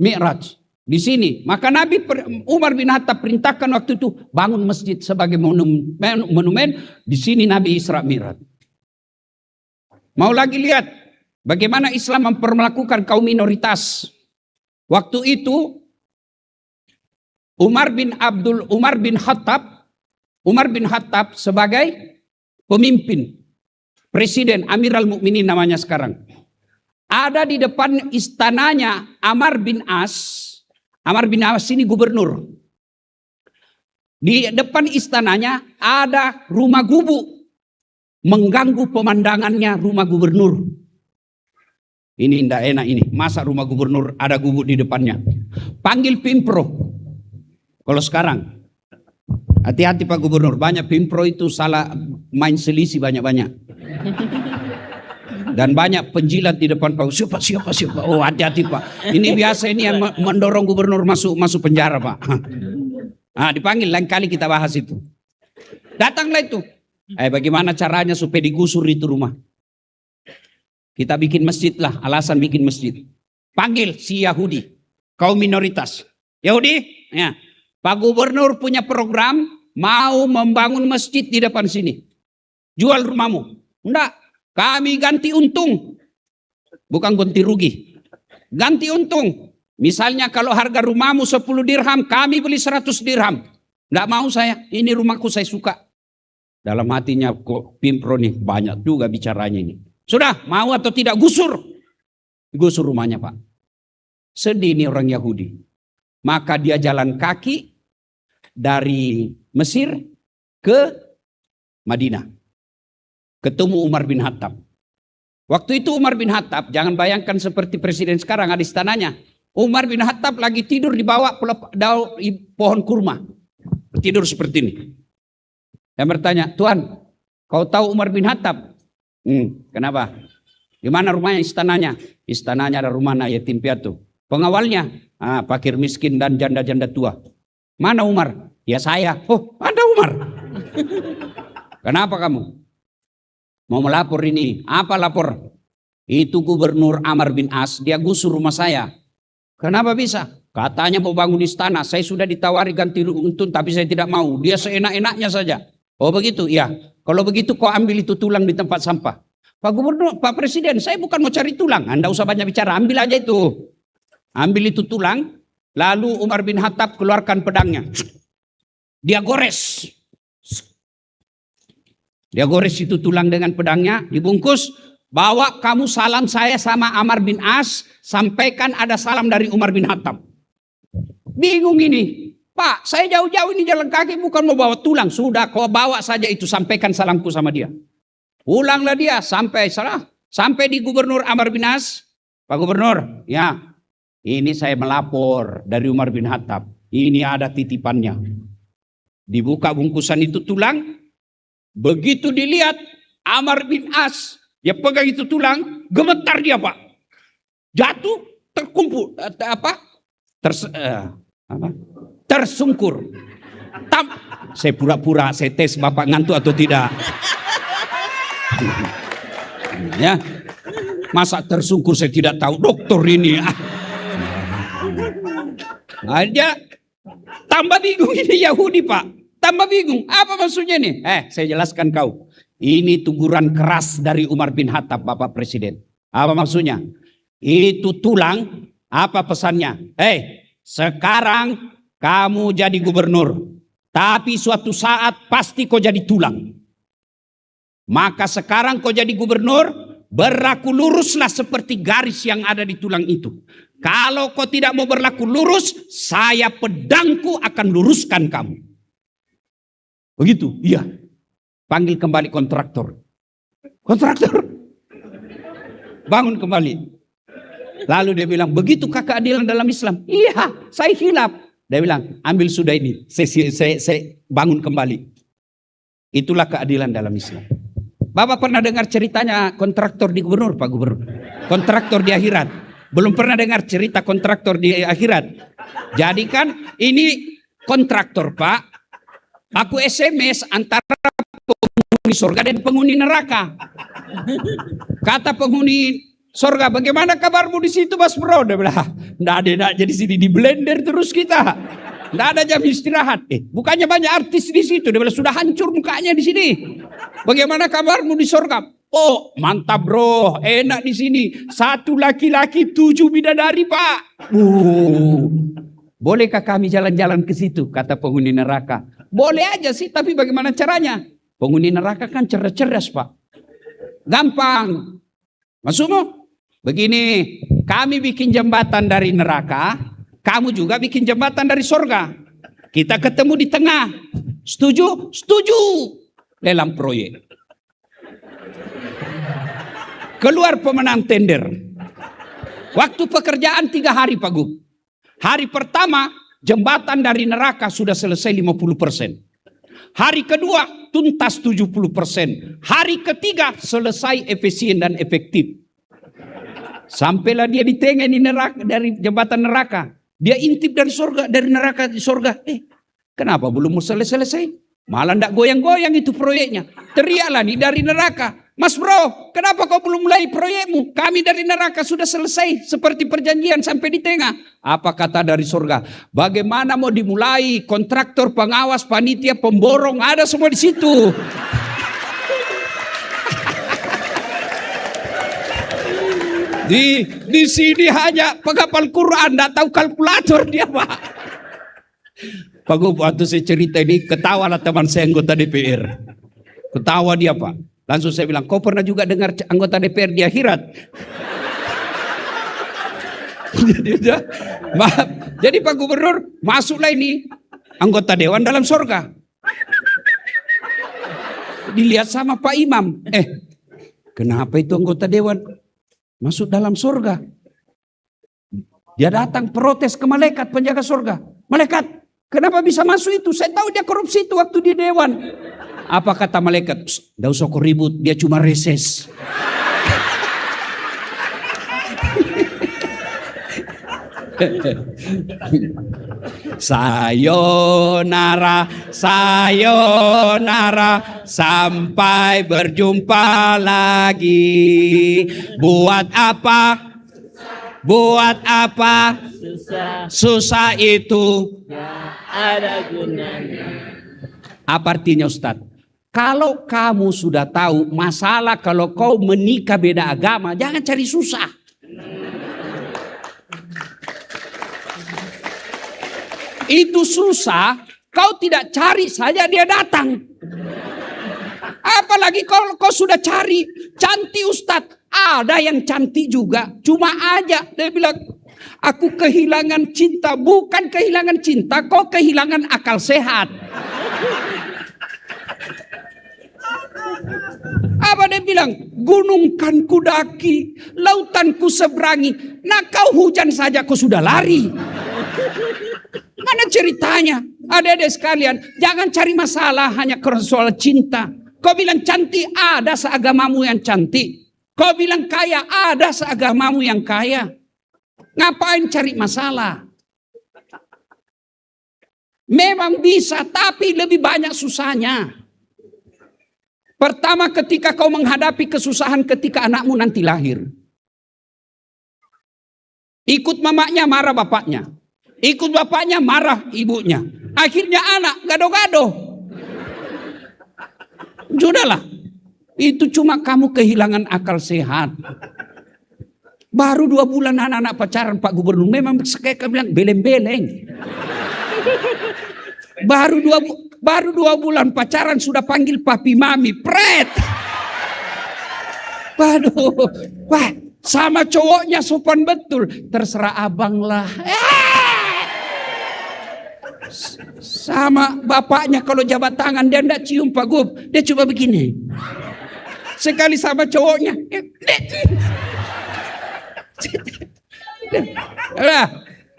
Mi'raj. Di sini. Maka Nabi Umar bin Khattab perintahkan waktu itu bangun masjid sebagai monumen. Di sini Nabi Isra Mi'raj. Mau lagi lihat bagaimana Islam memperlakukan kaum minoritas. Waktu itu Umar bin Khattab sebagai pemimpin, presiden, Amirul Mukminin namanya sekarang. Ada di depan istananya Amr bin As. Amr bin As ini gubernur. Di depan istananya ada rumah gubuk. Mengganggu pemandangannya rumah gubernur. Ini tidak enak ini. Masa rumah gubernur ada gubuk di depannya. Panggil Pimpro. Kalau sekarang. Hati-hati Pak Gubernur. Banyak Pimpro itu salah main selisih banyak-banyak. Dan banyak penjilat di depan Pak. Siapa. Oh hati-hati Pak. Ini biasa ini yang mendorong gubernur masuk penjara Pak. Nah, dipanggil lain kali kita bahas itu. Datanglah itu. Bagaimana caranya supaya digusur itu rumah? Kita bikin masjid lah. Alasan bikin masjid. Panggil si Yahudi. Kaum minoritas. Yahudi. Ya. Pak Gubernur punya program. Mau membangun masjid di depan sini. Jual rumahmu. Enggak. Kami ganti untung. Bukan ganti rugi. Ganti untung. Misalnya kalau harga rumahmu 10 dirham. Kami beli 100 dirham. Enggak mau saya. Ini rumahku saya suka. Dalam hatinya kok Pimpro nih. Banyak juga bicaranya ini. Sudah mau atau tidak gusur. Gusur rumahnya Pak. Sedih nih orang Yahudi. Maka dia jalan kaki. Dari Mesir ke Madinah. Ketemu Umar bin Khattab. Waktu itu Umar bin Khattab, jangan bayangkan seperti presiden sekarang ada istananya. Umar bin Khattab lagi tidur di bawah pohon kurma. Tidur seperti ini. Saya bertanya, Tuhan, kau tahu Umar bin Khattab? Kenapa? Di mana rumahnya, istananya? Istananya ada rumah anak yatim piatu. Pengawalnya, fakir miskin dan janda-janda tua. Mana Umar? Ya saya. Oh, ada Umar. Kenapa kamu? Mau melapor ini. Apa lapor? Itu gubernur Amr bin As. Dia gusur rumah saya. Kenapa bisa? Katanya mau bangun istana. Saya sudah ditawari ganti untung tapi saya tidak mau. Dia seenak-enaknya saja. Oh begitu? Ya. Kalau begitu kau ambil itu tulang di tempat sampah. Pak Gubernur, Pak Presiden, saya bukan mau cari tulang. Anda usah banyak bicara. Ambil aja itu. Ambil itu tulang. Lalu Umar bin Khattab keluarkan pedangnya. Dia gores. Dia gores itu tulang dengan pedangnya, dibungkus. Bawa kamu salam saya sama Amr bin As. Sampaikan ada salam dari Umar bin Khattab. Bingung ini. Pak, saya jauh-jauh ini jalan kaki bukan mau bawa tulang. Sudah kau bawa saja itu, sampaikan salamku sama dia. Pulanglah dia sampai di Gubernur Amr bin As. Pak Gubernur, ya ini saya melapor dari Umar bin Khattab. Ini ada titipannya. Dibuka bungkusan itu tulang. Begitu dilihat Amr bin As, dia pegang itu tulang, gemetar dia Pak. Jatuh, terkumpul, tersungkur. Saya pura-pura, saya tes Bapak ngantuk atau tidak. Ya, masa tersungkur saya tidak tahu, dokter ini. Dia tambah bingung ini Yahudi Pak. Tambah bingung, apa maksudnya nih? Saya jelaskan kau. Ini teguran keras dari Umar bin Khattab, Bapak Presiden. Apa maksudnya? Itu tulang, apa pesannya? Sekarang kamu jadi gubernur. Tapi suatu saat pasti kau jadi tulang. Maka sekarang kau jadi gubernur, berlaku luruslah seperti garis yang ada di tulang itu. Kalau kau tidak mau berlaku lurus, saya pedangku akan luruskan kamu. Begitu? Iya. Panggil kembali kontraktor. Kontraktor. Bangun kembali. Lalu dia bilang, begitukah keadilan dalam Islam? Iya, saya hilaf. Dia bilang, ambil sudah ini. Saya bangun kembali. Itulah keadilan dalam Islam. Bapak pernah dengar ceritanya kontraktor di gubernur, Pak Gubernur? Kontraktor di akhirat. Belum pernah dengar cerita kontraktor di akhirat. Jadi kan ini kontraktor Pak. Aku SMS antara penghuni surga dan penghuni neraka. Kata penghuni Sorga, bagaimana kabarmu di situ Mas Bro? Dia bilang, nggak ada nak jadi sini di blender terus kita. Nggak ada jam istirahat. Bukannya banyak artis di situ. Dia bilang sudah hancur mukanya di sini. Bagaimana kabarmu di sorga? Oh mantap bro, enak di sini. 1 laki-laki 7 bidadari Pak. Bolehkah kami jalan-jalan ke situ? Kata penghuni neraka. Boleh aja sih, tapi bagaimana caranya? Penghuni neraka kan cerdas-cerdas Pak. Gampang. Maksudmu? Begini, kami bikin jembatan dari neraka, kamu juga bikin jembatan dari sorga. Kita ketemu di tengah. Setuju? Setuju. Lelang proyek. Keluar pemenang tender. Waktu pekerjaan 3 hari Pak Gub. Hari pertama jembatan dari neraka sudah selesai 50%. Hari kedua tuntas 70%. Hari ketiga selesai efisien dan efektif. Sampailah dia di tengah ini neraka, dari jembatan neraka. Dia intip dari surga, dari neraka di surga. Kenapa belum selesai? Malah ndak goyang-goyang itu proyeknya. Teriaklah nih dari neraka. Mas bro, kenapa kau belum mulai proyekmu? Kami dari neraka sudah selesai. Seperti perjanjian sampai di tengah. Apa kata dari surga? Bagaimana mau dimulai? Kontraktor, pengawas, panitia, pemborong. Ada semua di situ. Di sini hanya penghafal Quran. Nggak tahu kalkulator dia Pak. Pak Gub, waktu saya cerita ini ketawa lah teman saya anggota DPR. Ketawa dia Pak. Langsung saya bilang, kau pernah juga dengar anggota DPR di akhirat? Jadi Pak Gubernur masuklah ini anggota dewan dalam surga. Dilihat sama Pak Imam. Kenapa itu anggota dewan masuk dalam surga? Dia datang protes ke malaikat penjaga surga. Malaikat, kenapa bisa masuk itu? Saya tahu dia korupsi itu waktu di dewan. Apa kata malaikat? Nggak usah kau ribut, dia cuma reses. Sayonara, sayonara, sampai berjumpa lagi. Buat apa? Buat apa? Susah itu. Ada gunanya. Apa artinya Ustadz? Kalau kamu sudah tahu masalah kalau kau menikah beda agama, jangan cari susah. Itu susah, kau tidak cari saja dia datang. Apalagi kalau kau sudah cari, cantik Ustadz. Ada yang cantik juga, cuma aja dia bilang, aku kehilangan cinta. Bukan kehilangan cinta, kau kehilangan akal sehat. Apa dia bilang? Gunung kan kudaki, lautan ku seberangi. Nah kau hujan saja kau sudah lari. Mana ceritanya? Adik-adik sekalian, jangan cari masalah hanya karena soal cinta. Kau bilang cantik, ada seagamamu yang cantik. Kau bilang kaya, ada seagamamu yang kaya. Ngapain cari masalah? Memang bisa, tapi lebih banyak susahnya. Pertama, ketika kau menghadapi kesusahan ketika anakmu nanti lahir. Ikut mamanya, marah bapaknya. Ikut bapaknya, marah ibunya. Akhirnya anak gado-gado. Sudahlah. Itu cuma kamu kehilangan akal sehat. Baru 2 bulan anak-anak pacaran Pak Gubernur. Memang kayak bilang beleng-beleng. Baru 2 bulan pacaran sudah panggil papi mami. Pret. Waduh. Wah, sama cowoknya sopan betul. Terserah abang lah. Sama bapaknya kalau jabat tangan dia enggak cium Pak Gub. Dia coba begini. Sekali sama cowoknya.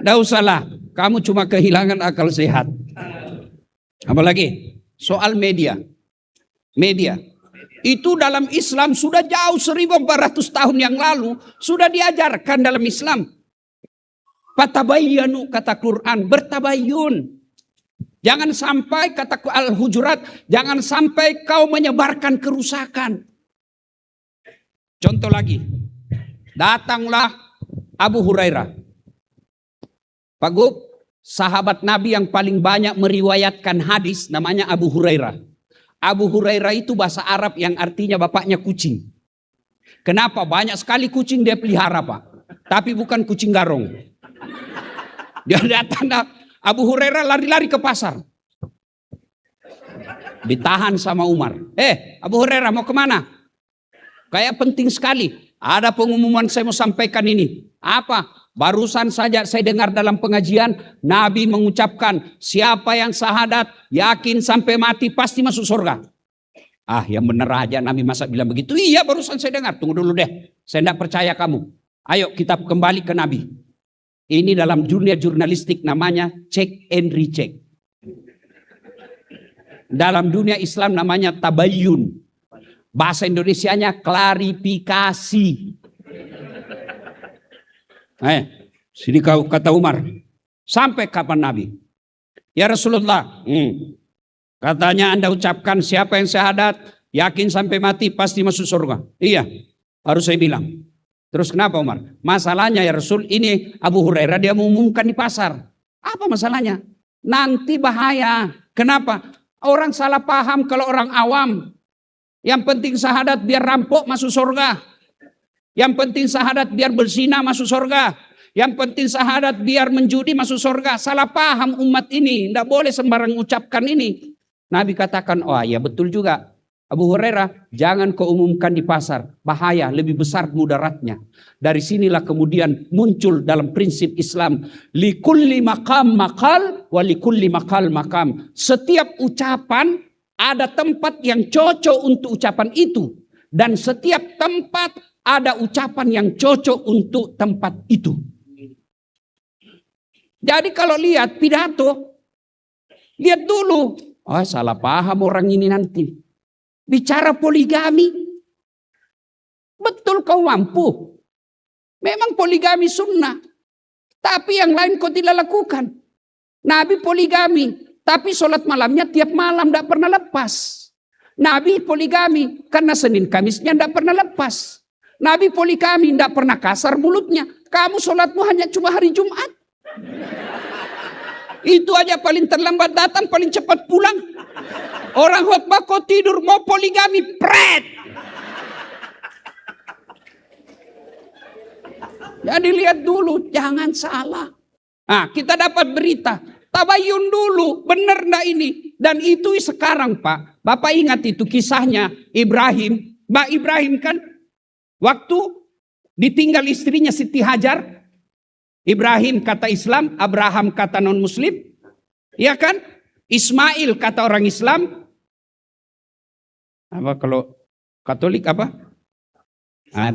Enggak usahlah. Kamu cuma kehilangan akal sehat. Apalagi soal media. Media. Itu dalam Islam sudah jauh 1400 tahun yang lalu. Sudah diajarkan dalam Islam. Fatabayyanu kata Quran. Bertabayyun. Jangan sampai kata Al-Hujurat. Jangan sampai kau menyebarkan kerusakan. Contoh lagi. Datanglah Abu Hurairah. Pak Gub, sahabat Nabi yang paling banyak meriwayatkan hadis namanya Abu Hurairah. Abu Hurairah itu bahasa Arab yang artinya bapaknya kucing. Kenapa? Banyak sekali kucing dia pelihara, Pak. Tapi bukan kucing garong. Dia datang, Abu Hurairah lari-lari ke pasar. Ditahan sama Umar. Abu Hurairah mau kemana? Kayak penting sekali. Ada pengumuman saya mau sampaikan ini. Apa? Barusan saja saya dengar dalam pengajian. Nabi mengucapkan, siapa yang syahadat, yakin sampai mati pasti masuk surga. Yang benar aja Nabi masa bilang begitu. Iya, barusan saya dengar. Tunggu dulu deh. Saya tidak percaya kamu. Ayo kita kembali ke Nabi. Ini dalam dunia jurnalistik namanya check and recheck. Dalam dunia Islam namanya tabayyun. Bahasa Indonesianya klarifikasi. Sini kau kata Umar. Sampai kapan Nabi? Ya Rasulullah. Katanya Anda ucapkan siapa yang syahadat, yakin sampai mati pasti masuk surga. Iya, harus saya bilang. Terus kenapa Umar? Masalahnya ya Rasul, ini Abu Hurairah dia mengumumkan di pasar. Apa masalahnya? Nanti bahaya. Kenapa? Orang salah paham kalau orang awam. Yang penting syahadat biar rampok masuk surga. Yang penting syahadat biar berzina masuk surga. Yang penting syahadat biar menjudi masuk surga. Salah paham umat ini. Tidak boleh sembarang ucapkan ini. Nabi katakan, ya betul juga. Abu Hurairah, jangan kau umumkan di pasar. Bahaya, lebih besar mudaratnya. Dari sinilah kemudian muncul dalam prinsip Islam. Likulli maqam maqal, wa likulli maqal maqam. Setiap ucapan ada tempat yang cocok untuk ucapan itu. Dan setiap tempat ada ucapan yang cocok untuk tempat itu. Jadi kalau lihat pidato, lihat dulu. Salah paham orang ini nanti. Bicara poligami. Betul kau mampu. Memang poligami sunnah. Tapi yang lain kau tidak lakukan. Nabi poligami. Tapi sholat malamnya tiap malam tidak pernah lepas. Nabi poligami. Karena Senin Kamisnya tidak pernah lepas. Nabi poligami tidak pernah kasar mulutnya. Kamu sholatmu hanya cuma hari Jumat. Itu aja paling terlambat datang, paling cepat pulang. Orang khotbah kau tidur, mau poligami, pret. Jadi lihat dulu, jangan salah. Kita dapat berita, tabayun dulu, benar enggak ini? Dan itu sekarang Pak, Bapak ingat itu kisahnya Ibrahim. Mbak Ibrahim kan, waktu ditinggal istrinya Siti Hajar, Ibrahim kata Islam, Abraham kata non-Muslim, ya kan? Ismail kata orang Islam. Apa kalau Katolik apa?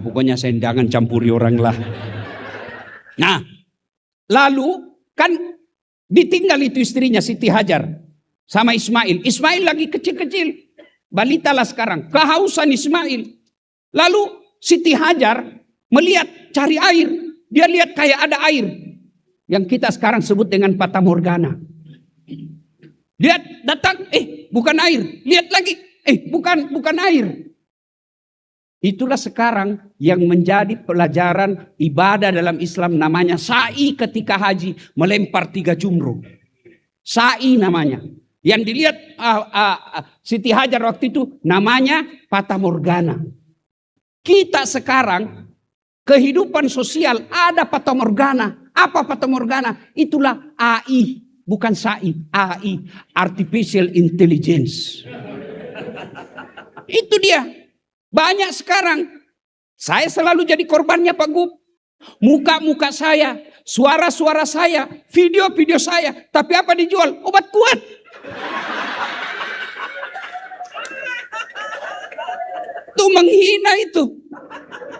Pokoknya saya jangan campuri orang lah. Nah, lalu kan ditinggal itu istrinya Siti Hajar sama Ismail. Ismail lagi kecil-kecil, balita lah sekarang. Kehausan Ismail. Lalu Siti Hajar melihat cari air. Dia lihat kayak ada air. Yang kita sekarang sebut dengan fata morgana. Dia datang, bukan air. Lihat lagi, bukan air. Itulah sekarang yang menjadi pelajaran ibadah dalam Islam namanya sa'i ketika haji. Melempar 3 jumroh. Sa'i namanya. Yang dilihat Siti Hajar waktu itu namanya fata morgana. Kita sekarang kehidupan sosial ada fata morgana. Apa fata morgana? Itulah AI, bukan sa'i, AI, artificial intelligence. Itu dia. Banyak sekarang. Saya selalu jadi korbannya Pak Gub. Muka-muka saya, suara-suara saya, video-video saya. Tapi apa dijual? Obat kuat. Itu menghina itu.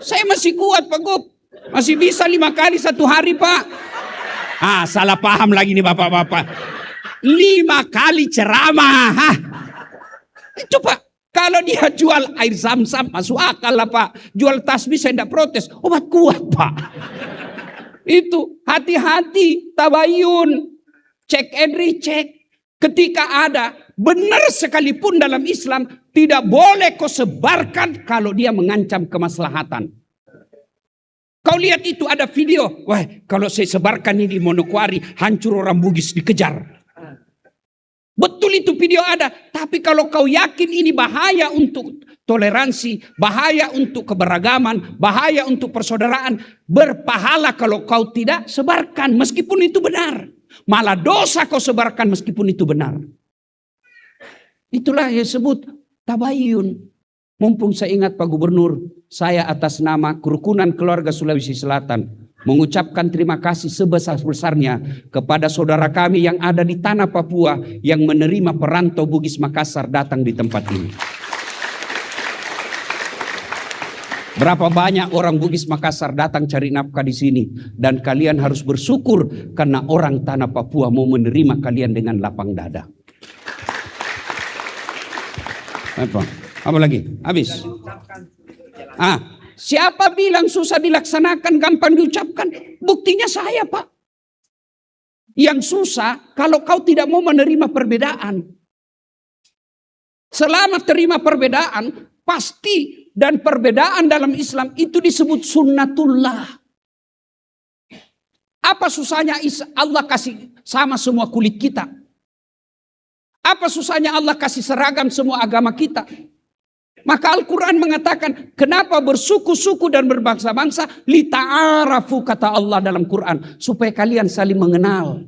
Saya masih kuat Pak Gub. Masih bisa 5 kali 1 hari Pak. Salah paham lagi nih bapak-bapak. 5 kali ceramah. Itu Pak. Kalau dia jual air zam-zam masuk akal lah Pak. Jual tasbih saya tidak protes. Obat kuat Pak. Itu hati-hati. Tabayun. Check and recheck. Ketika ada benar sekalipun dalam Islam. Tidak boleh kau sebarkan kalau dia mengancam kemaslahatan. Kau lihat itu ada video. Wah, kalau saya sebarkan ini di Manokwari, hancur orang Bugis dikejar. Betul itu video ada. Tapi kalau kau yakin ini bahaya untuk toleransi, bahaya untuk keberagaman, bahaya untuk persaudaraan, berpahala kalau kau tidak sebarkan meskipun itu benar. Malah dosa kau sebarkan meskipun itu benar. Itulah yang disebut tabayun. Mumpung saya ingat Pak Gubernur, saya atas nama Kerukunan Keluarga Sulawesi Selatan mengucapkan terima kasih sebesar-besarnya kepada saudara kami yang ada di tanah Papua yang menerima perantau Bugis Makassar datang di tempat ini. Berapa banyak orang Bugis Makassar datang cari nafkah di sini, dan kalian harus bersyukur karena orang tanah Papua mau menerima kalian dengan lapang dada. Apa lagi? Habis. Siapa bilang susah dilaksanakan, gampang diucapkan? Buktinya saya, Pak. Yang susah kalau kau tidak mau menerima perbedaan. Selama terima perbedaan, pasti, dan perbedaan dalam Islam itu disebut sunnatullah. Apa susahnya Allah kasih sama semua kulit kita? Apa susahnya Allah kasih seragam semua agama kita? Maka Al-Quran mengatakan, kenapa bersuku-suku dan berbangsa-bangsa? Lita'arafu, kata Allah dalam Quran, supaya kalian saling mengenal.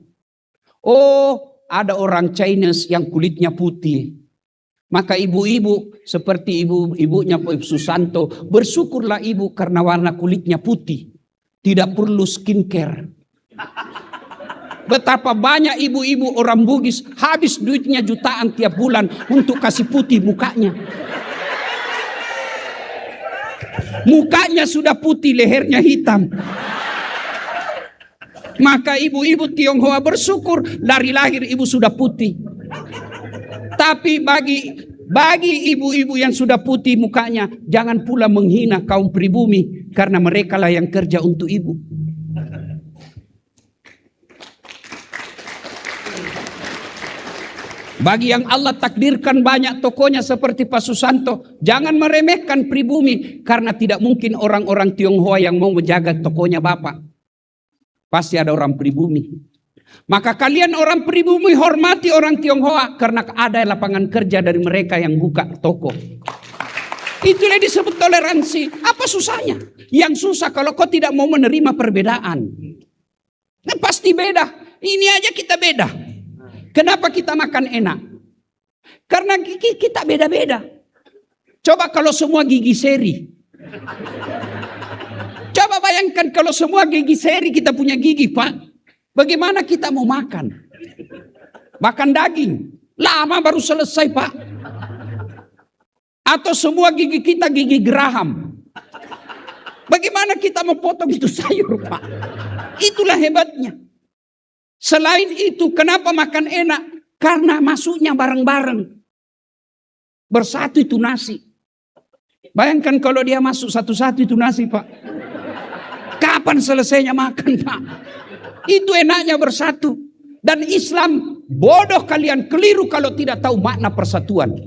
Oh, ada orang Chinese yang kulitnya putih. Maka ibu-ibu seperti ibunya Ibu Susanto, bersyukurlah ibu karena warna kulitnya putih. Tidak perlu skincare. Betapa banyak ibu-ibu orang Bugis habis duitnya jutaan tiap bulan untuk kasih putih mukanya. Mukanya sudah putih, lehernya hitam. Maka ibu-ibu Tionghoa bersyukur dari lahir ibu sudah putih. Tapi bagi ibu-ibu yang sudah putih mukanya, jangan pula menghina kaum pribumi karena mereka lah yang kerja untuk ibu. Bagi yang Allah takdirkan banyak tokonya seperti Pak Susanto, jangan meremehkan pribumi karena tidak mungkin orang-orang Tionghoa yang mau menjaga tokonya Bapak. Pasti ada orang pribumi. Maka kalian orang pribumi hormati orang Tionghoa karena ada lapangan kerja dari mereka yang buka toko. Itulah disebut toleransi. Apa susahnya? Yang susah kalau kau tidak mau menerima perbedaan. Nah, pasti beda. Ini aja kita beda. Kenapa kita makan enak? Karena gigi kita beda-beda. Coba kalau semua gigi seri. Coba bayangkan kalau semua gigi seri, kita punya gigi, Pak. Bagaimana kita mau makan? Makan daging. Lama baru selesai, Pak. Atau semua gigi kita gigi geraham. Bagaimana kita mau potong itu sayur, Pak? Itulah hebatnya. Selain itu, kenapa makan enak? Karena masuknya bareng-bareng. Bersatu itu nasi. Bayangkan kalau dia masuk satu-satu itu nasi, Pak. Kapan selesainya makan, Pak? Itu enaknya bersatu. Dan Islam, bodoh kalian, keliru kalau tidak tahu makna persatuan.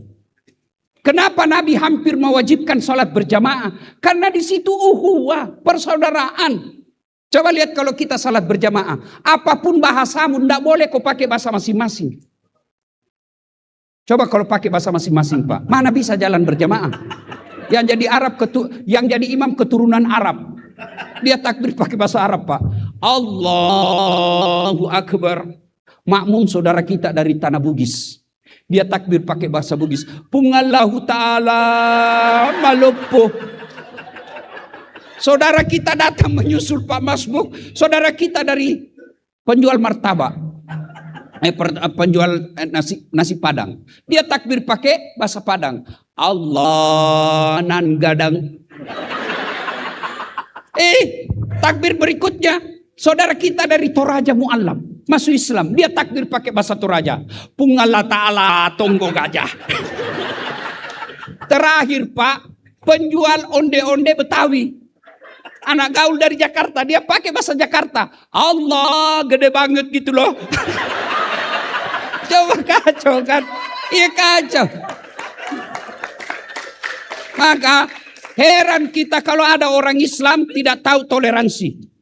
Kenapa Nabi hampir mewajibkan salat berjamaah? Karena di situ uhuwah, persaudaraan. Coba lihat kalau kita salat berjamaah. Apapun bahasamu, tidak boleh kau pakai bahasa masing-masing. Coba kalau pakai bahasa masing-masing, Pak. Mana bisa jalan berjamaah? Yang jadi Arab, yang jadi imam keturunan Arab. Dia takbir pakai bahasa Arab, Pak. Allahu Akbar. Makmum saudara kita dari tanah Bugis. Dia takbir pakai bahasa Bugis. Pungallahu ta'ala malupuh. Saudara kita datang menyusul Pak Masmuk. Saudara kita dari penjual martabak. Penjual nasi Padang. Dia takbir pakai bahasa Padang. Allah nan gadang. Takbir berikutnya. Saudara kita dari Toraja Mu'allam. Masuk Islam. Dia takbir pakai bahasa Toraja. Pungallah ta'ala tonggo gajah. Terakhir, Pak. Penjual onde-onde Betawi. Anak gaul dari Jakarta, dia pakai bahasa Jakarta. Allah gede banget gitu loh. Coba kacau kan? Iya kacau. Maka Heran kita kalau ada orang Islam tidak tahu toleransi.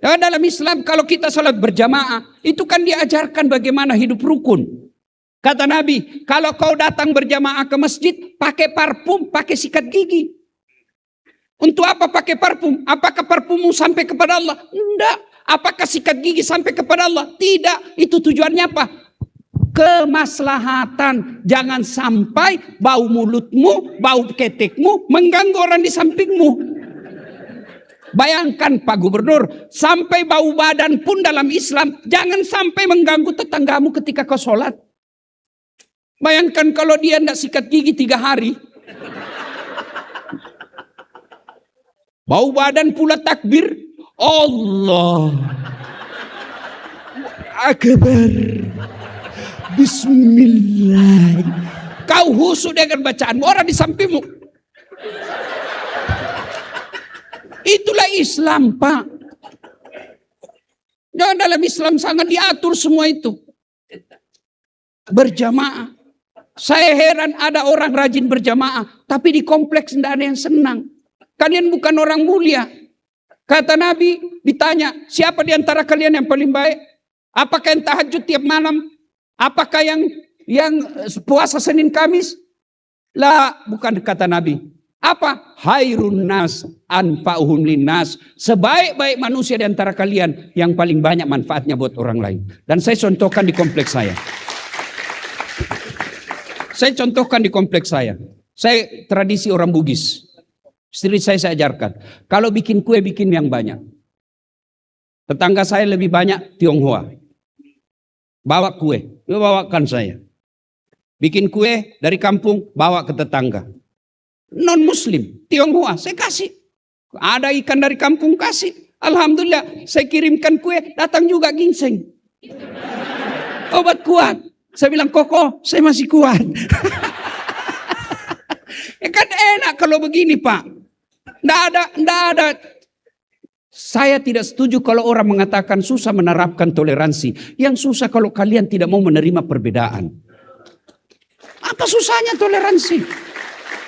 Ya, dalam Islam kalau kita sholat berjamaah, itu kan diajarkan bagaimana hidup rukun. Kata Nabi, kalau kau datang berjamaah ke masjid, pakai parfum, pakai sikat gigi. Untuk apa pakai parfum? Apakah parfummu sampai kepada Allah? Tidak. Apakah sikat gigi sampai kepada Allah? Tidak. Itu tujuannya apa? Kemaslahatan. Jangan sampai bau mulutmu, bau ketekmu mengganggu orang di sampingmu. Bayangkan Pak Gubernur, sampai bau badan pun dalam Islam jangan sampai mengganggu tetanggamu ketika kau sholat. Bayangkan kalau dia tidak sikat gigi 3 hari. Bau badan pula takbir. Allah Akbar. Bismillah. Kau husu dengan bacaan orang di sampingmu. Itulah Islam, Pak. Dan dalam Islam sangat diatur semua itu. Berjamaah. Saya heran ada orang rajin berjamaah, tapi di kompleks tidak ada yang senang. Kalian bukan orang mulia. Kata Nabi, ditanya, siapa di antara kalian yang paling baik? Apakah yang tahajud tiap malam? Apakah yang puasa Senin Kamis? Lah, bukan, kata Nabi. Apa? Hairun nas anfa'uhum linnas. Sebaik-baik manusia di antara kalian yang paling banyak manfaatnya buat orang lain. Dan saya contohkan di kompleks saya. Saya tradisi orang Bugis. Istri saya ajarkan. Kalau bikin kue, bikin yang banyak. Tetangga saya lebih banyak Tionghoa. Bawa kue, bawakan saya. Bikin kue dari kampung, bawa ke tetangga. Non muslim, Tionghoa, saya kasih. Ada ikan dari kampung, kasih. Alhamdulillah, saya kirimkan kue, datang juga ginseng. Obat kuat. Saya bilang, Koko, saya masih kuat. Kan enak kalau begini, Pak. Nggak ada. Saya tidak setuju kalau orang mengatakan susah menerapkan toleransi. Yang susah kalau kalian tidak mau menerima perbedaan. Apa susahnya toleransi?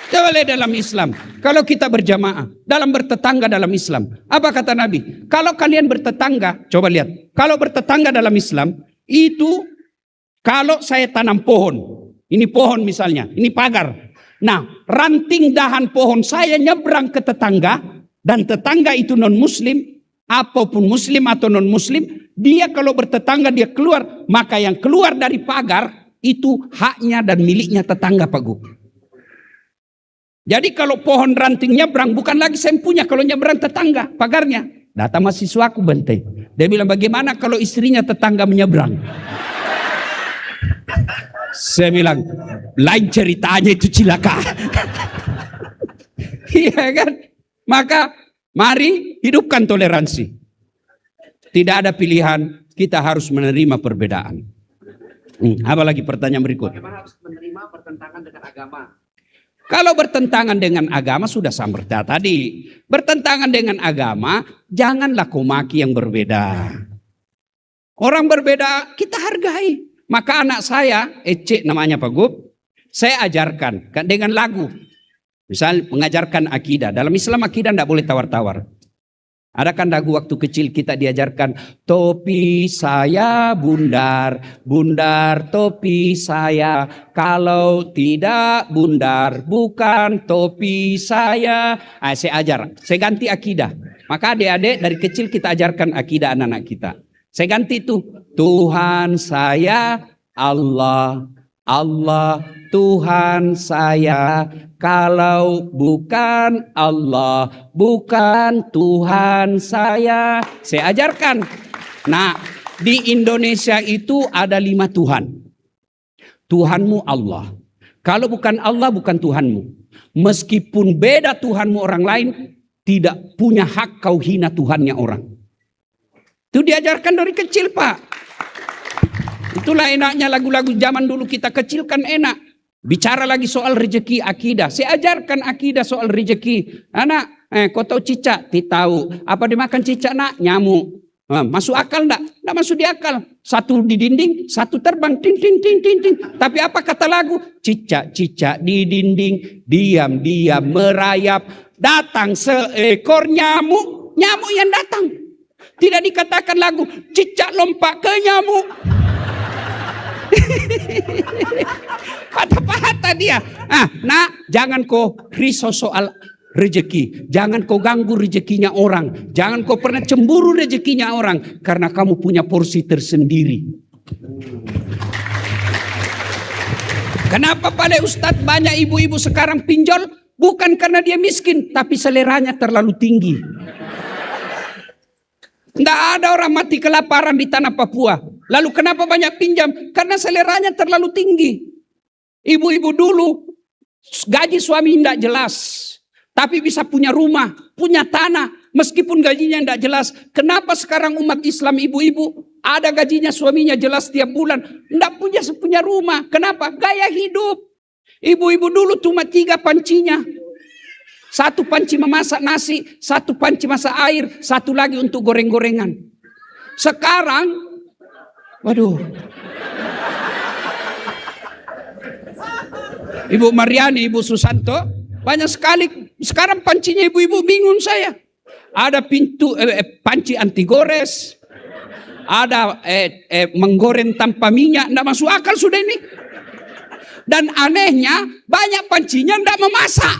Coba lihat dalam Islam. Kalau kita berjamaah, dalam bertetangga dalam Islam. Apa kata Nabi? Kalau kalian bertetangga, coba lihat. Kalau bertetangga dalam Islam, itu kalau saya tanam pohon. Ini pohon misalnya, ini pagar. Nah, ranting dahan pohon saya nyebrang ke tetangga, dan tetangga itu non-muslim, apapun muslim atau non-muslim, dia kalau bertetangga dia keluar, maka yang keluar dari pagar itu haknya dan miliknya tetangga, Pak Gu. Jadi kalau pohon ranting nyebrang, bukan lagi saya punya, kalau nyebrang tetangga, pagarnya. Datang mahasiswaku bantai. Dia bilang, bagaimana kalau istrinya tetangga menyebrang? Saya bilang, lain ceritanya itu cilaka. Iya kan? Maka mari hidupkan toleransi. Tidak ada pilihan, kita harus menerima perbedaan. Apa lagi pertanyaan berikut? Bagaimana harus menerima bertentangan dengan agama? Kalau bertentangan dengan agama sudah samberta tadi. Bertentangan dengan agama, janganlah kau maki yang berbeda. Orang berbeda kita hargai. Maka anak saya, Ece namanya Pak Gub, saya ajarkan dengan lagu. Misal mengajarkan akidah. Dalam Islam akidah tidak boleh tawar-tawar. Ada kan lagu waktu kecil kita diajarkan, topi saya bundar, bundar topi saya. Kalau tidak bundar, bukan topi saya. Saya ajar, saya ganti akidah. Maka adik-adik dari kecil kita ajarkan akidah anak-anak kita. Saya ganti itu, Tuhan saya Allah, Allah Tuhan saya. Kalau bukan Allah, bukan Tuhan saya. Saya ajarkan. Nah, di Indonesia itu ada 5 Tuhan. Tuhanmu Allah. Kalau bukan Allah, bukan Tuhanmu. Meskipun beda Tuhanmu orang lain, tidak punya hak kau hina Tuhannya orang. Itu diajarkan dari kecil, Pak. Itulah enaknya lagu-lagu zaman dulu kita kecil kan enak. Bicara lagi soal rezeki akidah. Saya ajarkan akidah soal rezeki. Anak, kau tahu cicak? Tidak tahu. Apa dimakan cicak nak? Nyamuk. Nah, masuk akal enggak? Enggak masuk di akal. Satu di dinding, satu terbang, ting ting ting ting ting. Tapi apa kata lagu? Cicak-cicak di dinding, diam-diam merayap. Datang seekor nyamuk, nyamuk yang datang. Tidak dikatakan lagu, cicak lompat ke nyamuk. Patah-patah dia. Nak, jangan kau risau soal rezeki. Jangan kau ganggu rezekinya orang. Jangan kau pernah cemburu rezekinya orang. Karena kamu punya porsi tersendiri. Kenapa pada Ustadz banyak ibu-ibu sekarang pinjol? Bukan karena dia miskin, tapi seleranya terlalu tinggi. Tidak ada orang mati kelaparan di tanah Papua. Lalu kenapa banyak pinjam? Karena seleranya terlalu tinggi. Ibu-ibu dulu gaji suami tidak jelas, tapi bisa punya rumah, punya tanah, meskipun gajinya tidak jelas. Kenapa sekarang umat Islam ibu-ibu ada gajinya suaminya jelas tiap bulan, tidak punya rumah? Kenapa? Gaya hidup. Ibu-ibu dulu cuma 3 pancinya. 1 panci memasak nasi, 1 panci masak air, 1 lagi untuk goreng-gorengan. Sekarang, waduh. Ibu Mariani, Ibu Susanto, banyak sekali. Sekarang pancinya ibu-ibu bingung saya. Ada panci anti gores, ada menggoreng tanpa minyak, tidak masuk akal sudah ini. Dan anehnya banyak pancinya tidak memasak.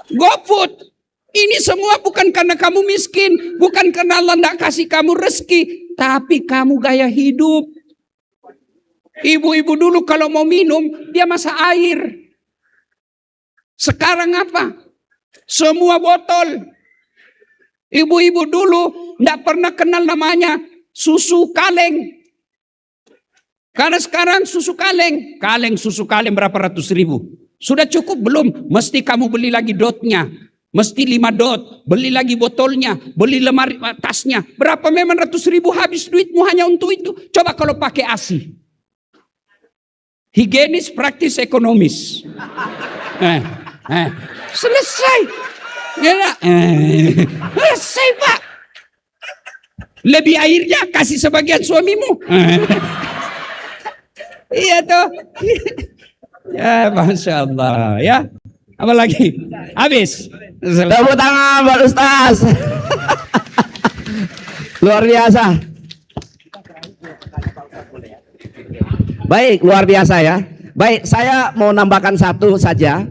GoFood. Ini semua bukan karena kamu miskin, bukan karena Allah tidak kasih kamu rezeki, tapi kamu gaya hidup. Ibu-ibu dulu kalau mau minum, dia masak air. Sekarang apa? Semua botol. Ibu-ibu dulu tidak pernah kenal namanya susu kaleng. Karena sekarang susu kaleng. Susu kaleng berapa ratus ribu. Sudah cukup belum? Mesti kamu beli lagi dotnya. Mesti 5 dot. Beli lagi botolnya. Beli lemari tasnya. Berapa memang ratus ribu habis duitmu hanya untuk itu. Coba kalau pakai ASI. Higienis, praktis, ekonomis. Selesai. Selesai Pak. Lebih airnya kasih sebagian suamimu. Iya toh. Ya Masya Allah ya. Apa lagi? Habis. Tepuk tangan buat Ustaz. Luar biasa. Baik, luar biasa ya. Baik, saya mau nambahkan satu saja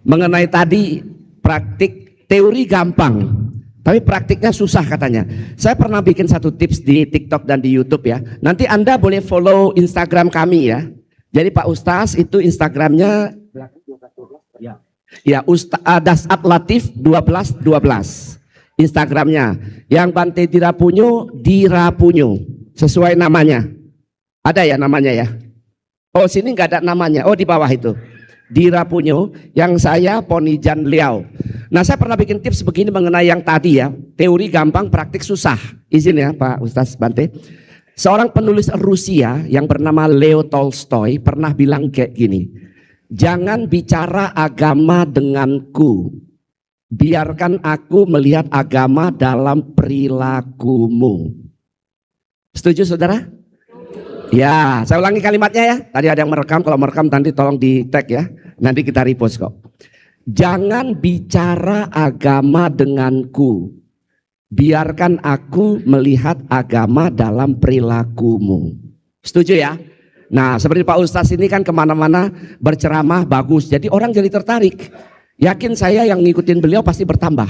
mengenai tadi praktik. Teori gampang, tapi praktiknya susah katanya. Saya pernah bikin satu tips di TikTok dan di YouTube ya. Nanti Anda boleh follow Instagram kami ya. Jadi Pak Ustaz itu Instagramnya ya Dasat Latif 1212 Instagramnya. Yang Bante Dirapunyo sesuai namanya. Ada ya namanya ya. Oh sini nggak ada namanya. Oh di bawah itu Dirapunyo. Yang saya Ponijan Liao. Nah saya pernah bikin tips begini mengenai yang tadi ya. Teori gampang, praktik susah. Izin ya Pak Ustaz Bante. Seorang penulis Rusia yang bernama Leo Tolstoy pernah bilang kayak gini. Jangan bicara agama denganku. Biarkan aku melihat agama dalam perilakumu. Setuju saudara? Ya, saya ulangi kalimatnya ya. Tadi ada yang merekam, kalau merekam nanti tolong di tag ya. Nanti kita repost kok. Jangan bicara agama denganku. Biarkan aku melihat agama dalam perilakumu. Setuju ya? Nah seperti Pak Ustaz ini kan kemana-mana berceramah bagus. Jadi orang jadi tertarik. Yakin saya yang ngikutin beliau pasti bertambah.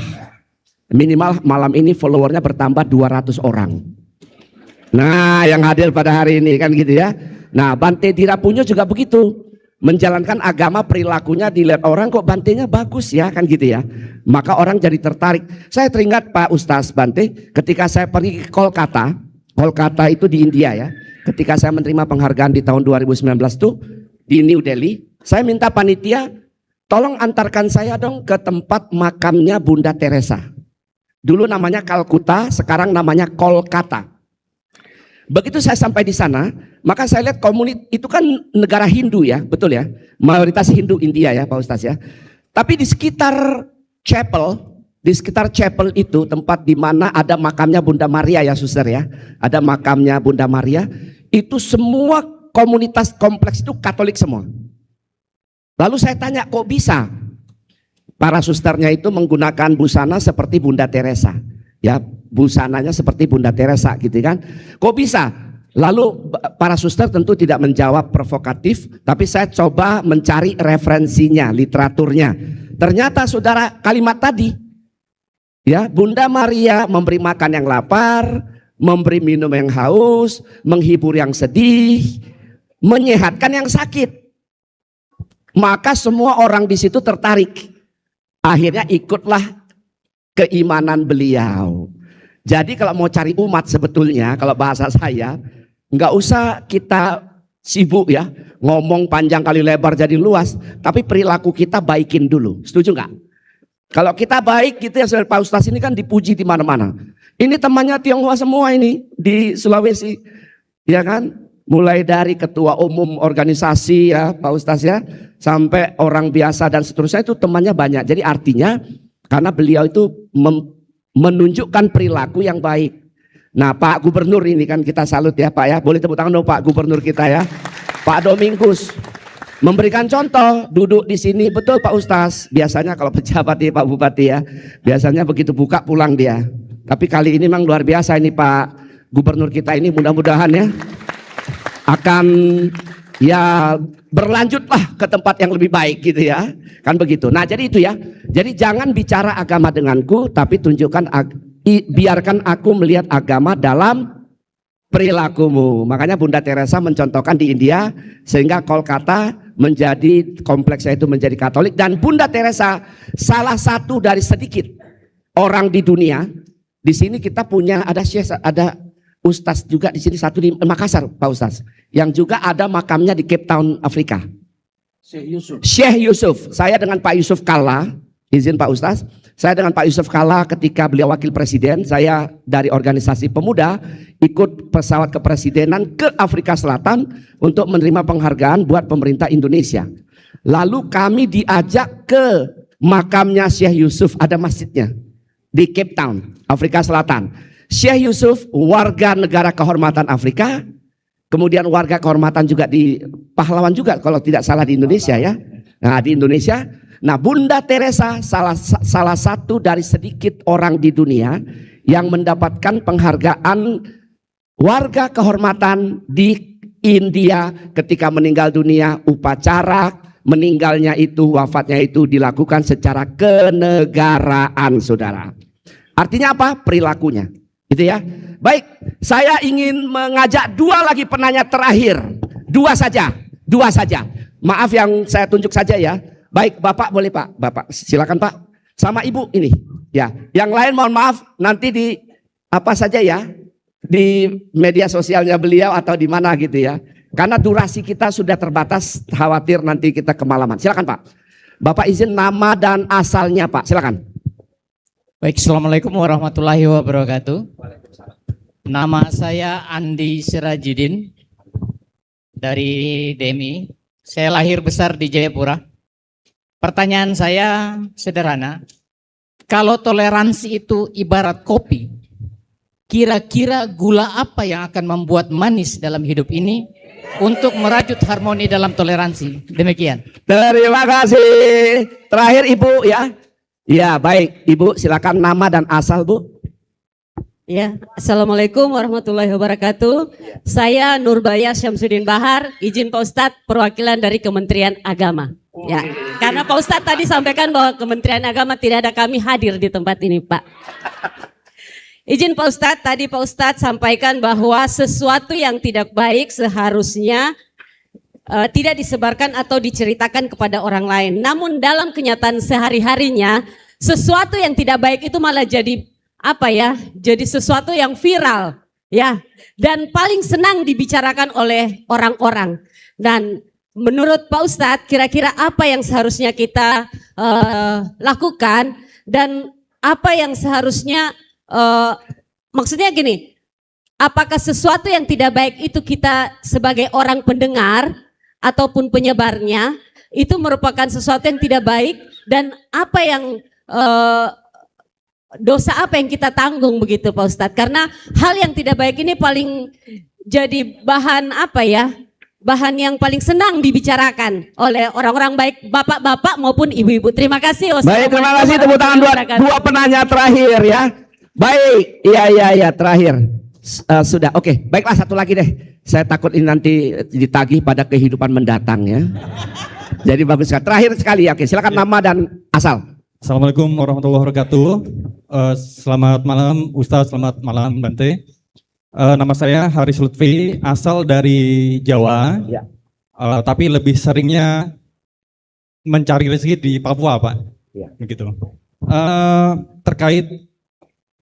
Minimal malam ini followernya bertambah 200 orang. Nah yang hadir pada hari ini kan gitu ya. Nah Bante Dirapunyo juga begitu. Menjalankan agama perilakunya dilihat orang kok Bantenya bagus ya kan gitu ya. Maka orang jadi tertarik. Saya teringat Pak Ustaz Bante ketika saya pergi ke Kolkata. Kolkata itu di India ya. Ketika saya menerima penghargaan di tahun 2019 tuh di New Delhi. Saya minta panitia tolong antarkan saya dong ke tempat makamnya Bunda Teresa. Dulu namanya Kalkuta, sekarang namanya Kolkata. Begitu saya sampai di sana, maka saya lihat komunitas itu kan negara Hindu ya, betul ya, mayoritas Hindu India ya Pak Ustaz ya. Tapi di sekitar chapel di sekitar chapel itu tempat di mana ada makamnya Bunda Maria ya suster ya. Ada makamnya Bunda Maria. Itu semua komunitas kompleks itu Katolik semua. Lalu saya tanya kok bisa? Para susternya itu menggunakan busana seperti Bunda Teresa. Ya, busananya seperti Bunda Teresa gitu kan. Kok bisa? Lalu para suster tentu tidak menjawab provokatif, tapi saya coba mencari referensinya, literaturnya. Ternyata saudara kalimat tadi, ya Bunda Maria memberi makan yang lapar, memberi minum yang haus, menghibur yang sedih, menyehatkan yang sakit. Maka semua orang di situ tertarik. Akhirnya ikutlah keimanan beliau. Jadi kalau mau cari umat sebetulnya, kalau bahasa saya, nggak usah kita sibuk ya, ngomong panjang kali lebar jadi luas, tapi perilaku kita baikin dulu. Setuju nggak? Kalau kita baik gitu ya, saudara Pak Ustaz ini kan dipuji di mana-mana. Ini temannya Tionghoa semua ini di Sulawesi, ya kan? Mulai dari ketua umum organisasi ya Pak Ustaz ya, sampai orang biasa dan seterusnya itu temannya banyak. Jadi artinya karena beliau itu menunjukkan perilaku yang baik. Nah Pak Gubernur ini kan kita salut ya Pak ya. Boleh tepuk tangan dong Pak Gubernur kita ya. Pak Domingkus memberikan contoh, duduk di sini. Betul Pak Ustaz. Biasanya kalau pejabat ya Pak Bupati ya, biasanya begitu buka pulang dia. Tapi kali ini memang luar biasa ini Pak Gubernur kita ini, mudah-mudahan ya akan ya berlanjutlah ke tempat yang lebih baik gitu ya. Kan begitu. Nah jadi itu ya. Jadi jangan bicara agama denganku, tapi tunjukkan, biarkan aku melihat agama dalam perilakumu. Makanya Bunda Teresa mencontohkan di India, sehingga Kolkata menjadi, kompleksnya itu menjadi Katolik. Dan Bunda Teresa salah satu dari sedikit orang di dunia. Di sini kita punya ada Ustaz juga di sini, satu di Makassar Pak Ustaz, yang juga ada makamnya di Cape Town Afrika. Syekh Yusuf. Saya dengan Pak Yusuf Kalla, izin Pak Ustaz, saya dengan Pak Yusuf Kalla ketika beliau wakil presiden, saya dari organisasi pemuda ikut pesawat kepresidenan ke Afrika Selatan untuk menerima penghargaan buat pemerintah Indonesia. Lalu kami diajak ke makamnya Syekh Yusuf, ada masjidnya di Cape Town, Afrika Selatan. Syekh Yusuf warga negara kehormatan Afrika, kemudian warga kehormatan juga di pahlawan juga kalau tidak salah di Indonesia ya. Nah di Indonesia, nah Bunda Teresa salah satu dari sedikit orang di dunia yang mendapatkan penghargaan warga kehormatan di India ketika meninggal dunia. Upacara meninggalnya itu, wafatnya itu dilakukan secara kenegaraan saudara. Artinya apa? Perilakunya. Gitu ya. Baik, saya ingin mengajak dua lagi penanya terakhir. Dua saja. Maaf yang saya tunjuk saja ya. Baik, Bapak boleh Pak. Bapak silakan Pak. Sama Ibu ini. Ya, yang lain mohon maaf nanti di apa saja ya. Di media sosialnya beliau atau di mana gitu ya. Karena durasi kita sudah terbatas, khawatir nanti kita kemalaman. Silakan Pak. Bapak izin nama dan asalnya Pak. Silakan. Baik, Assalamualaikum warahmatullahi wabarakatuh. Nama saya Andi Sirajudin dari DMI. Saya lahir besar di Jayapura. Pertanyaan saya sederhana. Kalau toleransi itu ibarat kopi, kira-kira gula apa yang akan membuat manis dalam hidup ini untuk merajut harmoni dalam toleransi? Demikian. Terima kasih. Terakhir Ibu ya. Ya baik, Ibu silakan nama dan asal Bu. Ya, Assalamualaikum warahmatullahi wabarakatuh. Saya Nurbaya Syamsuddin Bahar, izin Pak Ustadz perwakilan dari Kementerian Agama. Ya, karena Pak Ustadz tadi sampaikan bahwa Kementerian Agama tidak ada kami hadir di tempat ini Pak. Izin Pak Ustadz, tadi Pak Ustadz sampaikan bahwa sesuatu yang tidak baik seharusnya tidak disebarkan atau diceritakan kepada orang lain. Namun dalam kenyataan sehari-harinya, sesuatu yang tidak baik itu malah jadi apa ya? Jadi sesuatu yang viral, ya. Dan paling senang dibicarakan oleh orang-orang. Dan menurut Pak Ustadz, kira-kira apa yang seharusnya kita lakukan dan apa yang seharusnya maksudnya gini, apakah sesuatu yang tidak baik itu kita sebagai orang pendengar ataupun penyebarnya itu merupakan sesuatu yang tidak baik, dan apa yang dosa apa yang kita tanggung begitu Pak Ustadz? Karena hal yang tidak baik ini paling jadi bahan apa ya? Bahan yang paling senang dibicarakan oleh orang-orang baik, bapak-bapak maupun ibu-ibu. Terima kasih. Baik, terima kasih, tepuk tangan dua penanya terakhir ya. Baik, iya terakhir. Sudah, oke. Baiklah, satu lagi deh. Saya takut ini nanti ditagih pada kehidupan mendatang ya. Jadi bagus sekali. Terakhir sekali, oke. Silakan nama dan asal. Assalamualaikum warahmatullahi wabarakatuh. Selamat malam Ustaz, selamat malam Bante. Nama saya Haris Lutfi, asal dari Jawa. Ya. Tapi lebih seringnya mencari rezeki di Papua, Pak. Ya. Begitu. Terkait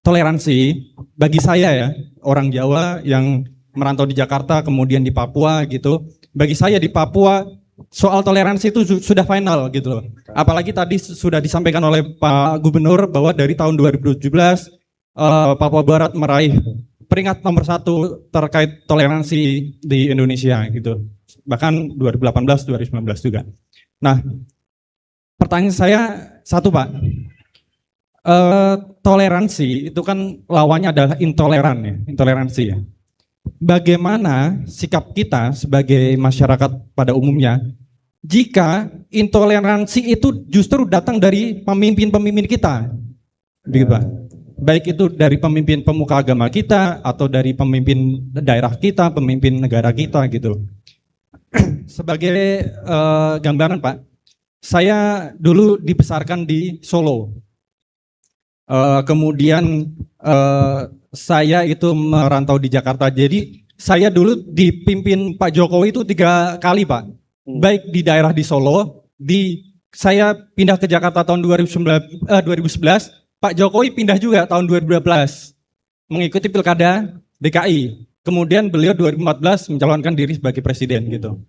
toleransi, bagi saya ya, orang Jawa yang merantau di Jakarta kemudian di Papua gitu. Bagi saya di Papua soal toleransi itu sudah final gitu loh. Apalagi tadi sudah disampaikan oleh Pak Gubernur bahwa dari tahun 2017 Papua Barat meraih peringkat nomor 1 terkait toleransi di Indonesia gitu. Bahkan 2018, 2019 juga. Nah, pertanyaan saya satu Pak. Toleransi itu kan lawannya adalah intoleran ya, intoleransi ya. Bagaimana sikap kita sebagai masyarakat pada umumnya jika intoleransi itu justru datang dari pemimpin-pemimpin kita, begitu Pak? Baik itu dari pemimpin pemuka agama kita atau dari pemimpin daerah kita, pemimpin negara kita gitu. Sebagai gambaran Pak, saya dulu dibesarkan di Solo. Kemudian saya itu merantau di Jakarta. Jadi saya dulu dipimpin Pak Jokowi itu 3 kali Pak. Baik di daerah di Solo, saya pindah ke Jakarta tahun 2011, Pak Jokowi pindah juga tahun 2012 mengikuti pilkada DKI. Kemudian beliau 2014 mencalonkan diri sebagai presiden gitu.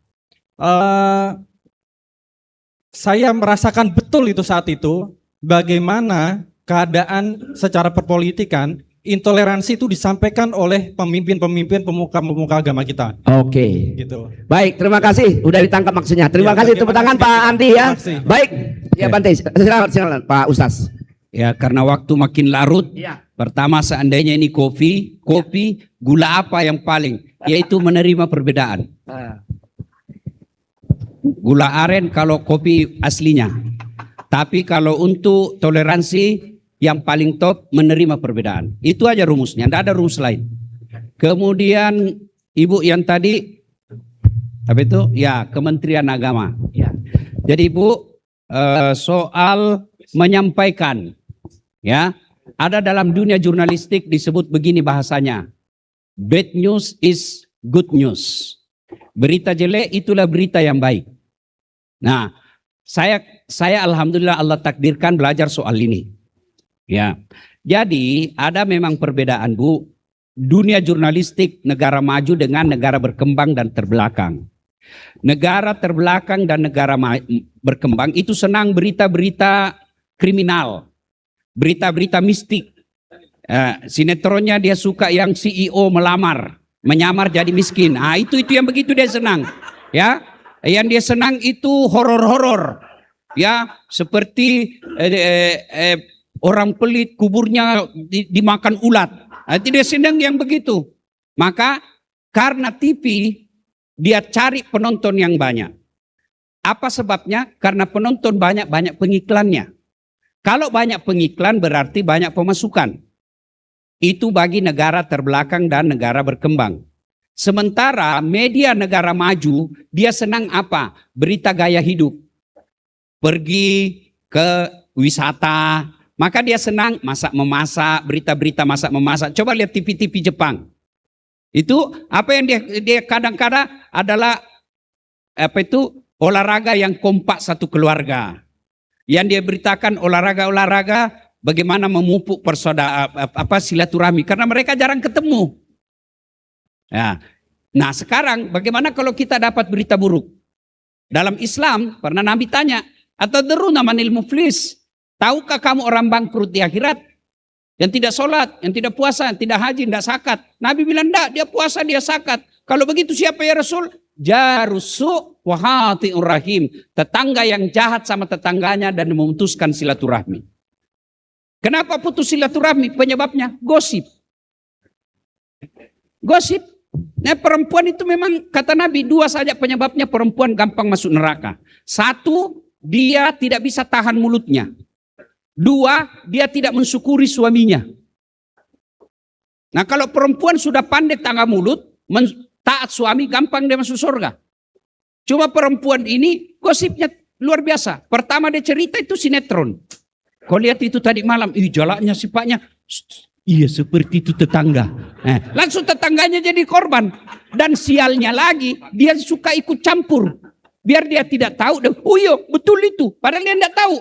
Saya merasakan betul itu saat itu bagaimana keadaan secara perpolitikan intoleransi itu disampaikan oleh pemimpin-pemimpin pemuka agama kita. Oke. Gitu. Baik, terima kasih. Udah ditangkap maksudnya. Terima kasih. Tepuk tangan Pak Andi ya. Baik. Ya Bante, silakan Pak Ustaz. Ya, karena waktu makin larut. Ya. Pertama, seandainya ini kopi, gula apa yang paling? Yaitu menerima perbedaan. Gula aren kalau kopi aslinya. Tapi kalau untuk toleransi, yang paling top menerima perbedaan. Itu aja rumusnya, tidak ada rumus lain. Kemudian Ibu yang tadi, apa itu? Ya, Kementerian Agama. Ya. Jadi Ibu, soal menyampaikan, ya, ada dalam dunia jurnalistik disebut begini bahasanya. Bad news is good news. Berita jelek itulah berita yang baik. Nah, saya alhamdulillah Allah takdirkan belajar soal ini. Ya. Jadi ada memang perbedaan Bu. Dunia jurnalistik negara maju dengan negara berkembang dan terbelakang. Negara terbelakang dan negara berkembang itu senang berita-berita kriminal. Berita-berita mistik. Sinetronnya dia suka yang CEO menyamar jadi miskin. Itu yang begitu dia senang. Ya, yang dia senang itu horor-horor. Ya, seperti orang pelit kuburnya dimakan ulat. Dia senang yang begitu. Maka karena TV dia cari penonton yang banyak. Apa sebabnya? Karena penonton banyak pengiklannya. Kalau banyak pengiklan berarti banyak pemasukan. Itu bagi negara terbelakang dan negara berkembang. Sementara media negara maju, dia senang apa? Berita gaya hidup. Pergi ke wisata, maka dia senang masak-memasak, berita-berita masak-memasak. Coba lihat TV-TV Jepang. Itu apa yang dia kadang-kadang adalah olahraga yang kompak satu keluarga. Yang dia beritakan olahraga bagaimana memupuk silaturahmi karena mereka jarang ketemu. Ya. Nah, sekarang bagaimana kalau kita dapat berita buruk? Dalam Islam pernah Nabi tanya, "Atadruna manil muflis?" Tahukah kamu orang bangkrut di akhirat? Yang tidak sholat, yang tidak puasa, yang tidak haji, tidak zakat. Nabi bilang, enggak, dia puasa, dia zakat. Kalau begitu siapa ya Rasul? Jarusu wahati'ur rahim. Tetangga yang jahat sama tetangganya dan memutuskan silaturahmi. Kenapa putus silaturahmi? Penyebabnya gosip. Gosip. Nah, perempuan itu memang kata Nabi dua saja penyebabnya perempuan gampang masuk neraka. Satu, dia tidak bisa tahan mulutnya. Dua, dia tidak mensyukuri suaminya. Nah, kalau perempuan sudah pandai tangga mulut, taat suami, gampang dia masuk surga. Cuma perempuan ini gosipnya luar biasa. Pertama dia cerita itu sinetron. Kau lihat itu tadi malam, jalannya sifatnya, iya seperti itu tetangga. Langsung tetangganya jadi korban. Dan sialnya lagi, dia suka ikut campur. Biar dia tidak tahu, oh iya betul itu. Padahal dia tidak tahu.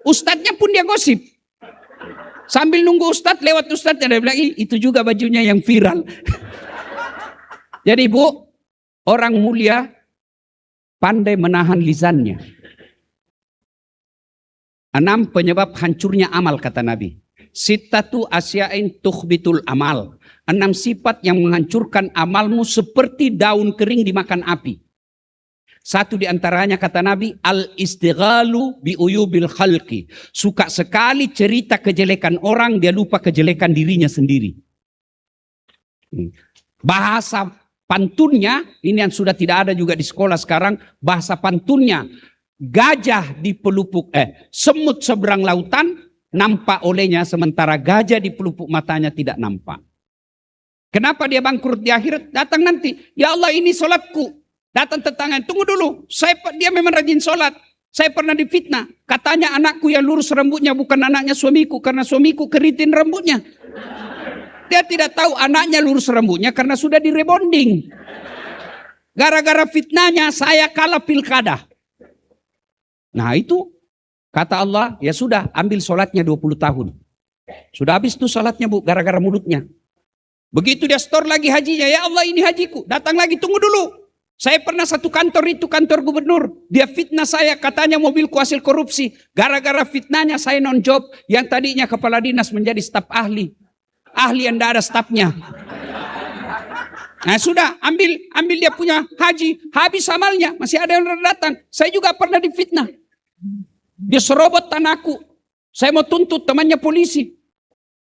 Ustadznya pun dia gosip. Sambil nunggu ustadz, lewat ustadznya, dia bilang, itu juga bajunya yang viral. Jadi Bu, orang mulia pandai menahan lisannya. 6 penyebab hancurnya amal kata Nabi. Sittatu asya'in tukhbitul amal. 6 sifat yang menghancurkan amalmu seperti daun kering dimakan api. 1 diantaranya kata Nabi, al-istighalu biuyubil khalqi. Suka sekali cerita kejelekan orang, dia lupa kejelekan dirinya sendiri. Bahasa pantunnya, ini yang sudah tidak ada juga di sekolah sekarang, bahasa pantunnya, gajah di pelupuk, semut seberang lautan, nampak olehnya, sementara gajah di pelupuk matanya tidak nampak. Kenapa dia bangkrut di akhirat? Datang nanti, ya Allah ini sholatku. Datang tetangga, tunggu dulu, dia memang rajin sholat. Saya pernah difitnah, katanya anakku yang lurus rambutnya bukan anaknya suamiku, karena suamiku keritin rambutnya. Dia tidak tahu anaknya lurus rambutnya karena sudah direbonding. Gara-gara fitnahnya saya kalah pilkada. Nah itu kata Allah, ya sudah ambil sholatnya 20 tahun. Sudah habis tuh sholatnya Bu, gara-gara mulutnya. Begitu dia store lagi hajinya, ya Allah ini hajiku. Datang lagi, tunggu dulu. Saya pernah satu kantor itu, kantor gubernur. Dia fitnah saya, katanya mobilku hasil korupsi. Gara-gara fitnahnya saya non job. Yang tadinya kepala dinas menjadi staf ahli. Ahli yang tidak ada stafnya. Nah sudah, ambil dia punya haji. Habis amalnya, masih ada yang datang. Saya juga pernah difitnah. Dia serobot tanahku. Saya mau tuntut, temannya polisi.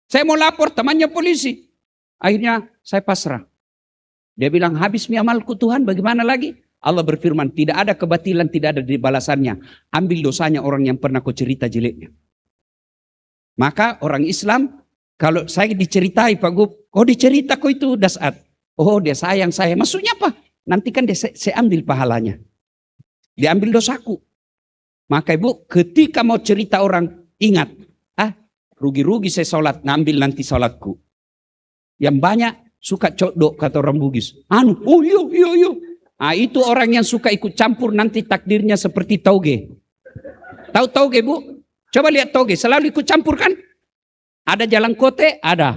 Saya mau lapor, temannya polisi. Akhirnya saya pasrah. Dia bilang, habis mi amalku Tuhan, bagaimana lagi? Allah berfirman, tidak ada kebatilan, tidak ada balasannya. Ambil dosanya orang yang pernah kau cerita jeleknya. Maka orang Islam, kalau saya diceritai Pak Gub, oh dicerita kau itu dasat. Oh dia sayang saya. Maksudnya apa? Nanti kan saya ambil pahalanya. Dia ambil dosaku. Maka Ibu, ketika mau cerita orang, ingat. Rugi-rugi saya sholat, ngambil nanti sholatku. Yang banyak suka codok kata orang Bugis. Oh iya. Itu orang yang suka ikut campur, nanti takdirnya seperti tauge. Tahu tauge Bu? Coba lihat tauge, selalu ikut campur kan? Ada jalan kote? Ada.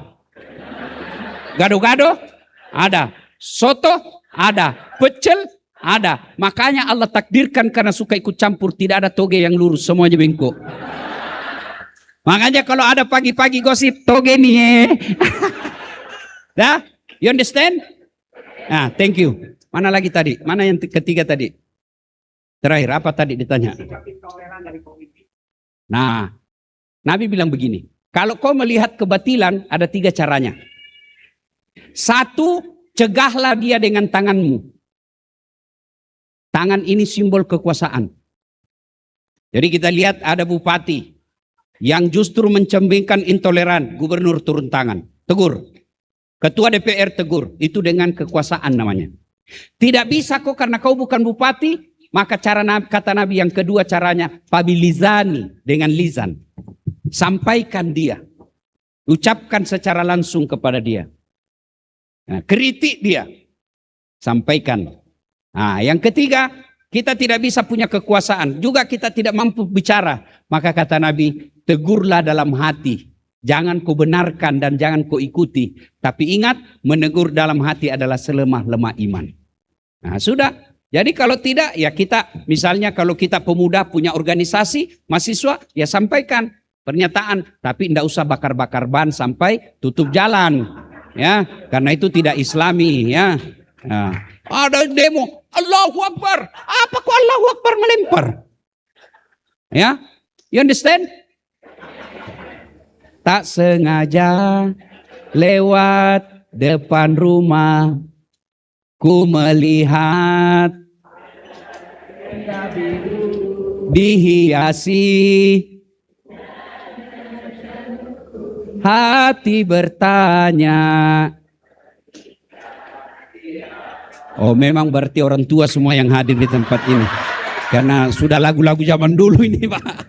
Gado-gado? Ada. Soto? Ada. Pecel? Ada. Makanya Allah takdirkan karena suka ikut campur, tidak ada toge yang lurus, semuanya bengkok. Makanya kalau ada pagi-pagi gosip, toge nih. Dah? You understand? Nah, thank you. Mana lagi tadi? Mana yang ketiga tadi? Terakhir, apa tadi ditanya? Nah, Nabi bilang begini. Kalau kau melihat kebatilan, ada 3 caranya. 1, cegahlah dia dengan tanganmu. Tangan ini simbol kekuasaan. Jadi kita lihat ada bupati yang justru mencembingkan intoleran, gubernur turun tangan, tegur. Ketua DPR tegur, itu dengan kekuasaan namanya. Tidak bisa kok karena kau bukan bupati, maka kata Nabi yang kedua caranya, pabilizani, dengan lisan. Sampaikan dia. Ucapkan secara langsung kepada dia. Nah, kritik dia. Sampaikan. Nah, yang ketiga, kita tidak bisa punya kekuasaan. Juga kita tidak mampu bicara. Maka kata Nabi, tegurlah dalam hati. Jangan kau benarkan dan jangan kau ikuti. Tapi ingat, menegur dalam hati adalah selemah-lemah iman. Nah sudah. Jadi kalau tidak, ya kita, misalnya kalau kita pemuda punya organisasi, mahasiswa, ya sampaikan pernyataan. Tapi tidak usah bakar-bakar ban sampai tutup jalan. Ya, karena itu tidak islami. Ya. Nah, ada demo, Allahu Akbar. Apa kok Allahu Akbar melempar? Ya, you understand? tak sengaja lewat depan rumah, ku melihat dihiasi, hati bertanya. Oh, memang berarti orang tua semua yang hadir di tempat ini, karena sudah lagu-lagu zaman dulu ini, Pak.